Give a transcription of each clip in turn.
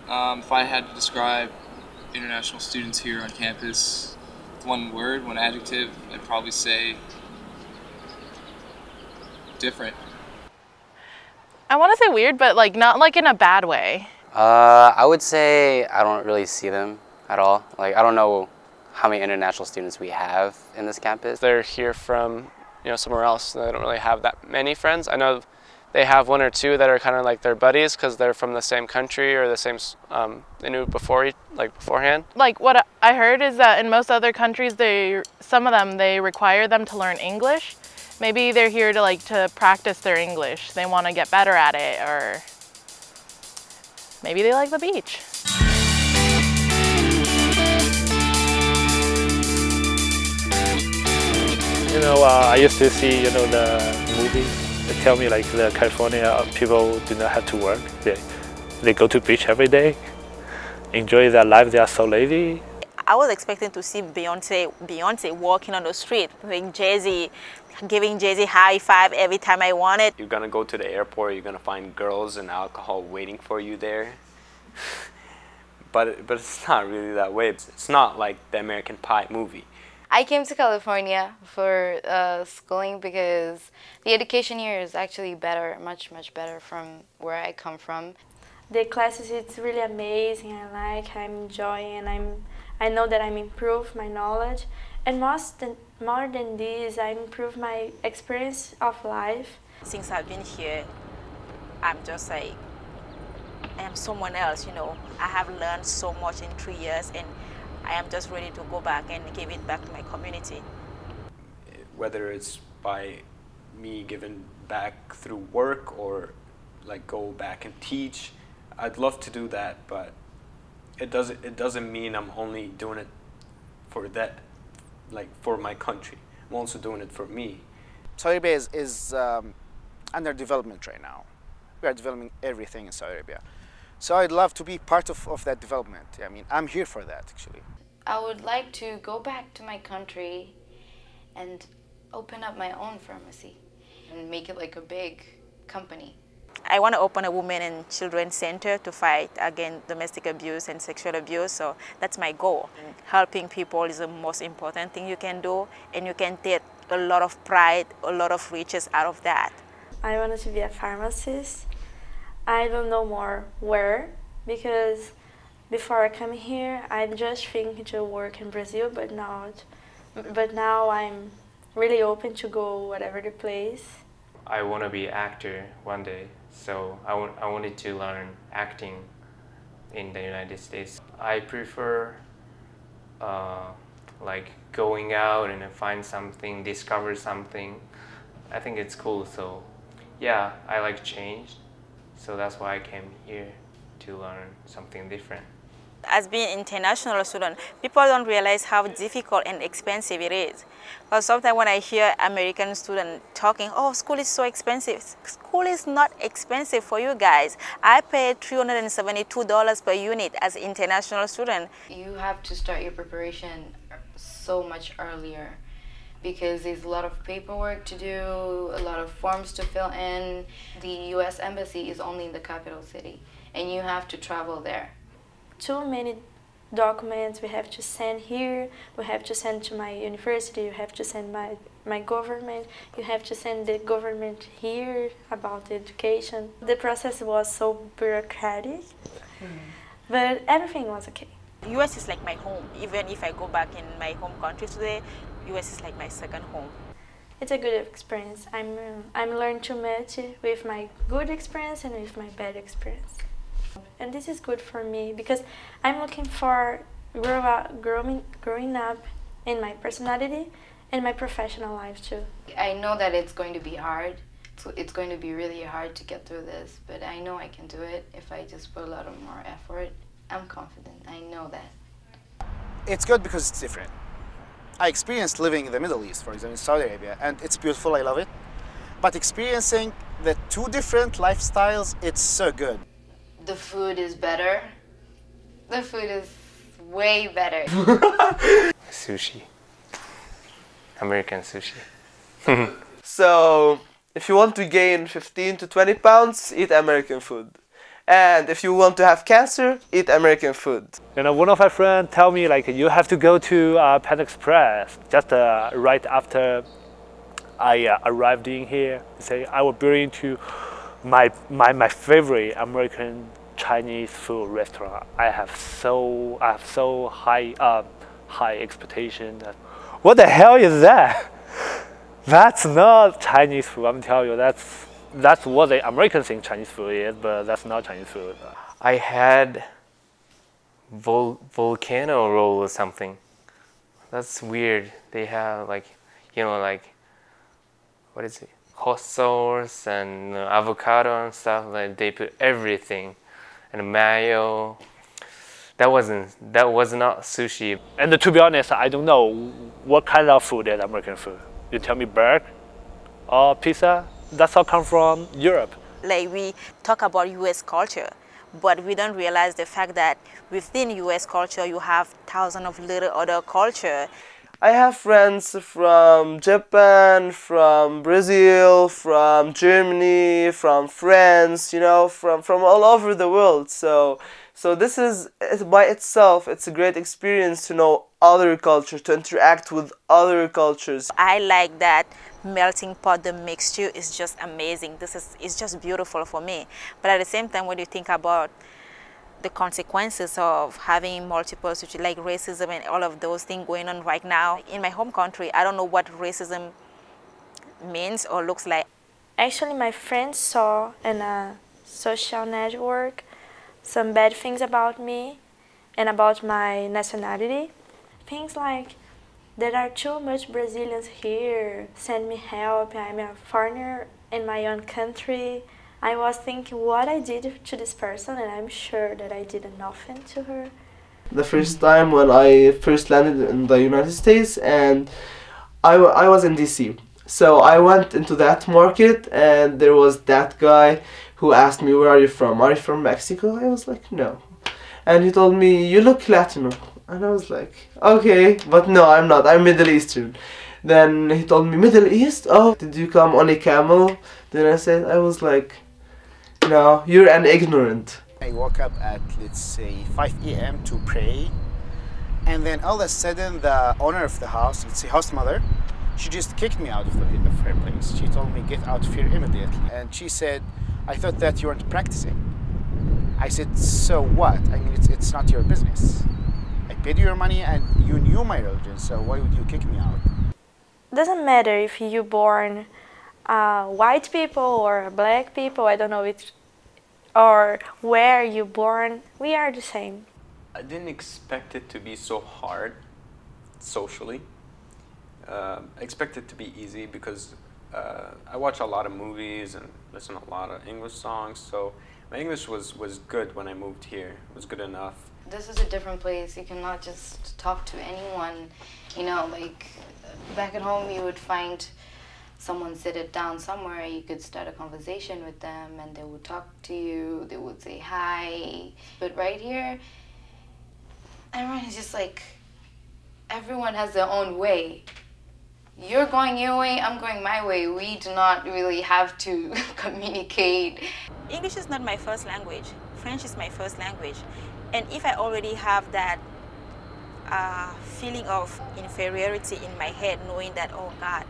If I had to describe international students here on campus with one word, one adjective, I'd probably say different. I want to say weird, but like not like in a bad way. I would say I don't really see them at all. Like, I don't know how many international students we have in this campus. They're here from, somewhere else. They don't really have that many friends. I know they have one or two that are kind of like their buddies because they're from the same country or the same, they knew beforehand. Like what I heard is that in most other countries, some of them, they require them to learn English. Maybe they're here to practice their English. They want to get better at it, or maybe they like the beach. I used to see, the movies. They tell me like the California people do not have to work. They go to beach every day, enjoy their life. They are so lazy. I was expecting to see Beyonce walking on the street with Jay-Z, giving Jay-Z high five every time I wanted. You're gonna go to the airport, you're gonna find girls and alcohol waiting for you there. but it's not really that way. It's not like the American Pie movie. I came to California for schooling because the education here is actually better, much better from where I come from. The classes, it's really amazing. I'm enjoying, and I know that I'm improved my knowledge, and more than this, I improve my experience of life. Since I've been here, I'm just like, I am someone else, I have learned so much in 3 years, and I am just ready to go back and give it back to my community. Whether it's by me giving back through work or like go back and teach, I'd love to do that, but it doesn't mean I'm only doing it for that, like for my country. I'm also doing it for me. Saudi Arabia is under development right now. We are developing everything in Saudi Arabia. So I'd love to be part of that development. I mean, I'm here for that, actually. I would like to go back to my country and open up my own pharmacy and make it like a big company. I want to open a women and children center to fight against domestic abuse and sexual abuse, so that's my goal. Helping people is the most important thing you can do, and you can take a lot of pride, a lot of riches out of that. I wanted to be a pharmacist. I don't know more where, because before I come here, I just think to work in Brazil, but now I'm really open to go whatever the place. I want to be an actor one day, so I wanted to learn acting in the United States. I prefer like going out and find something, discover something. I think it's cool, so yeah, I like change. So that's why I came here, to learn something different. As being an international student, people don't realize how difficult and expensive it is. Because sometimes when I hear American students talking, oh, school is so expensive. School is not expensive for you guys. I paid $372 per unit as an international student. You have to start your preparation so much earlier because there's a lot of paperwork to do, a lot of forms to fill in. The U.S. Embassy is only in the capital city, and you have to travel there. Too many documents we have to send here, we have to send to my university, you have to send my government, you have to send the government here about the education. The process was so bureaucratic, but everything was okay. US is like my home. Even if I go back in my home country today, US is like my second home. It's a good experience. I'm learning too much with my good experience and with my bad experience. And this is good for me because I'm looking for growing up in my personality and my professional life too. I know that it's going to be hard. It's going to be really hard to get through this, but I know I can do it if I just put a lot of more effort. I'm confident. I know that. It's good because it's different. I experienced living in the Middle East, for example, in Saudi Arabia, and it's beautiful, I love it. But experiencing the two different lifestyles, it's so good. The food is better. The food is way better. Sushi. American sushi. So, if you want to gain 15 to 20 pounds, eat American food. And if you want to have cancer, eat American food. You know, one of my friends tell me like you have to go to Panda Express just right after I arrived in here. Say I will bring to my favorite American Chinese food restaurant. I have so high expectation. What the hell is that? That's not Chinese food. I'm telling you, that's what the American think Chinese food is, but that's not Chinese food. I had volcano roll or something. That's weird. They have like, you know, like, what is it? Hot sauce and avocado and stuff. Like they put everything, and mayo. That was not sushi. And to be honest, I don't know what kind of food is American food. You tell me burger or pizza. That's all come from Europe. Like we talk about US culture, but we don't realize the fact that within US culture you have thousands of little other culture. I have friends from Japan, from Brazil, from Germany, from France, you know, from all over the world. So this is, by itself, it's a great experience to know other cultures, to interact with other cultures. I like that melting pot, the mixture is just amazing. It's just beautiful for me. But at the same time, when you think about the consequences of having multiple, like racism and all of those things going on right now in my home country, I don't know what racism means or looks like. Actually, my friends saw in a social network some bad things about me and about my nationality. Things like, there are too much Brazilians here, send me help, I'm a foreigner in my own country. I was thinking what I did to this person, and I'm sure that I did nothing to her. The first time when I first landed in the United States, and I was in DC. So I went into that market, and there was that guy who asked me, where are you from? Are you from Mexico? I was like, no. And he told me, you look Latino. And I was like, okay, but no, I'm not. I'm Middle Eastern. Then he told me, Middle East? Oh, did you come on a camel? Then I was like, no, you're an ignorant. I woke up at, let's say, 5 a.m. to pray. And then all of a sudden, the owner of the house, let's say house mother, she just kicked me out of her place. She told me, get out of here immediately. And she said, I thought that you weren't practicing. I said, so what? I mean, it's not your business. I paid you your money and you knew my religion, so why would you kick me out? Doesn't matter if you're born white people or black people, I don't know which, or where you're born, we are the same. I didn't expect it to be so hard socially. I expect it to be easy because I watch a lot of movies and listen to a lot of English songs, so my English was good when I moved here. It was good enough. This is a different place. You cannot just talk to anyone. You know, like back at home you would find someone sit it down somewhere, you could start a conversation with them and they would talk to you, they would say hi. But right here, everyone is just like, everyone has their own way. You're going your way, I'm going my way. We do not really have to communicate. English is not my first language. French is my first language. And if I already have that feeling of inferiority in my head, knowing that, oh God,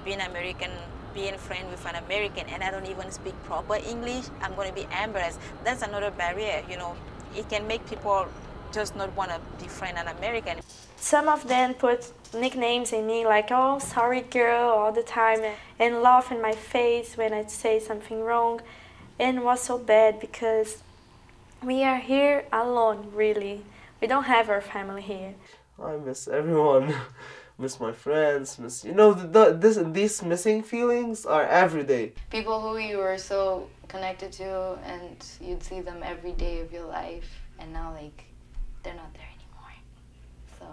being American, being friends with an American, and I don't even speak proper English, I'm going to be embarrassed. That's another barrier, you know. It can make people just not want to befriend an American. Some of them put nicknames in me like, oh, sorry girl, all the time, and laugh in my face when I say something wrong. And it was so bad because we are here alone, really. We don't have our family here. I miss everyone. Miss my friends, miss, you know, these missing feelings are every day. People who you were so connected to and you'd see them every day of your life, and now like they're not there anymore. So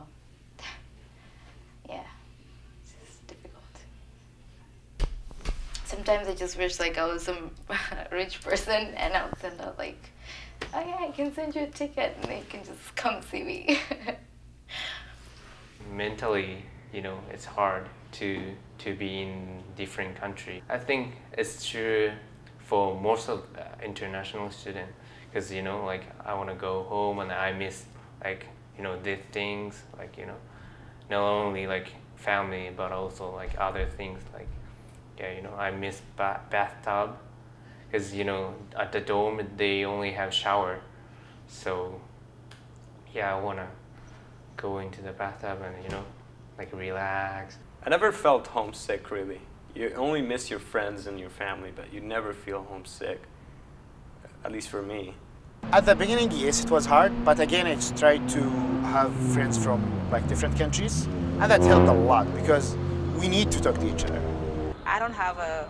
yeah, it's just difficult. Sometimes I just wish like I was some rich person and I would send out like, oh yeah, I can send you a ticket and they can just come see me. Mentally, you know, it's hard to be in different country. I think it's true for most of international students because you know, like I want to go home and I miss like you know these things, like you know, not only like family but also like other things, like yeah, you know, I miss bathtub, because you know at the dorm they only have shower, so yeah, I want to go into the bathtub and you know like relax. I never felt homesick really. You only miss your friends and your family, but you never feel homesick, at least for me. At the beginning, yes, it was hard, but again, I just tried to have friends from like different countries, and that helped a lot because we need to talk to each other. I don't have a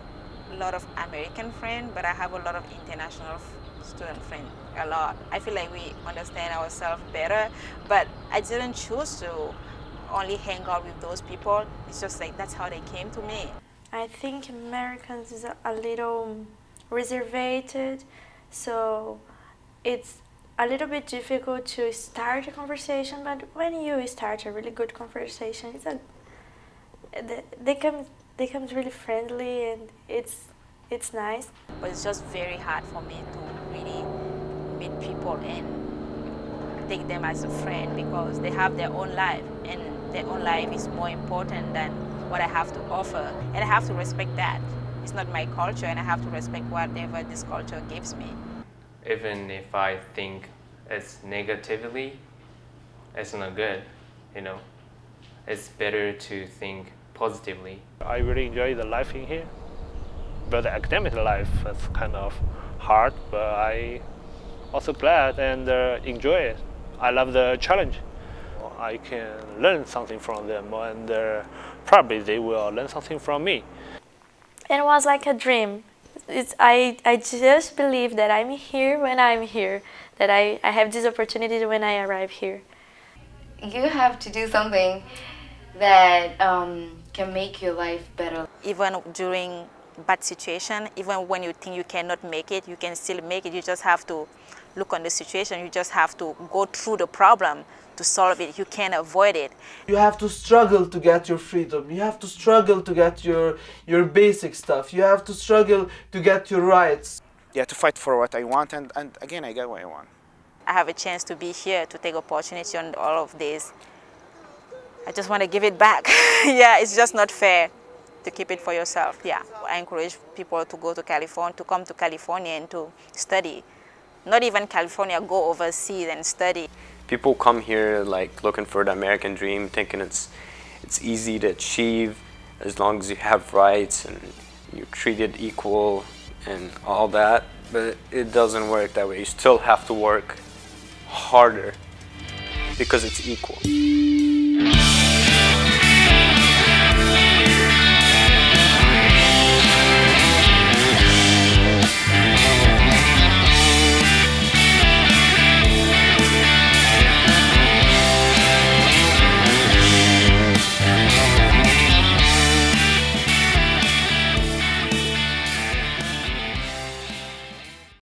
lot of American friends, but I have a lot of international student friends, a lot. I feel like we understand ourselves better, but I didn't choose to only hang out with those people. It's just like that's how they came to me. I think Americans is a little reserved, so it's a little bit difficult to start a conversation, but when you start a really good conversation, they come really friendly and it's nice. But it's just very hard for me to really meet people and take them as a friend because they have their own life and their own life is more important than what I have to offer, and I have to respect that. It's not my culture and I have to respect whatever this culture gives me. Even if I think it's negatively, it's not good, you know. It's better to think positively. I really enjoy the life in here, but the academic life is kind of hard, but I also glad and enjoy it. I love the challenge. I can learn something from them, and probably they will learn something from me. It was like a dream. I just believe that I'm here when I'm here, that I have this opportunity when I arrive here. You have to do something that can make your life better. Even during bad situation, even when you think you cannot make it, you can still make it. You just have to look on the situation. You just have to go through the problem to solve it. You can't avoid it. You have to struggle to get your freedom. You have to struggle to get your basic stuff. You have to struggle to get your rights. Yeah, to fight for what I want, and again, I get what I want. I have a chance to be here, to take opportunity on all of this. I just want to give it back. Yeah, it's just not fair to keep it for yourself. Yeah, I encourage people to go to California, to come to California and to study. Not even California, go overseas and study. People come here like looking for the American dream, thinking it's easy to achieve as long as you have rights and you're treated equal and all that, but it doesn't work that way. You still have to work harder because it's equal.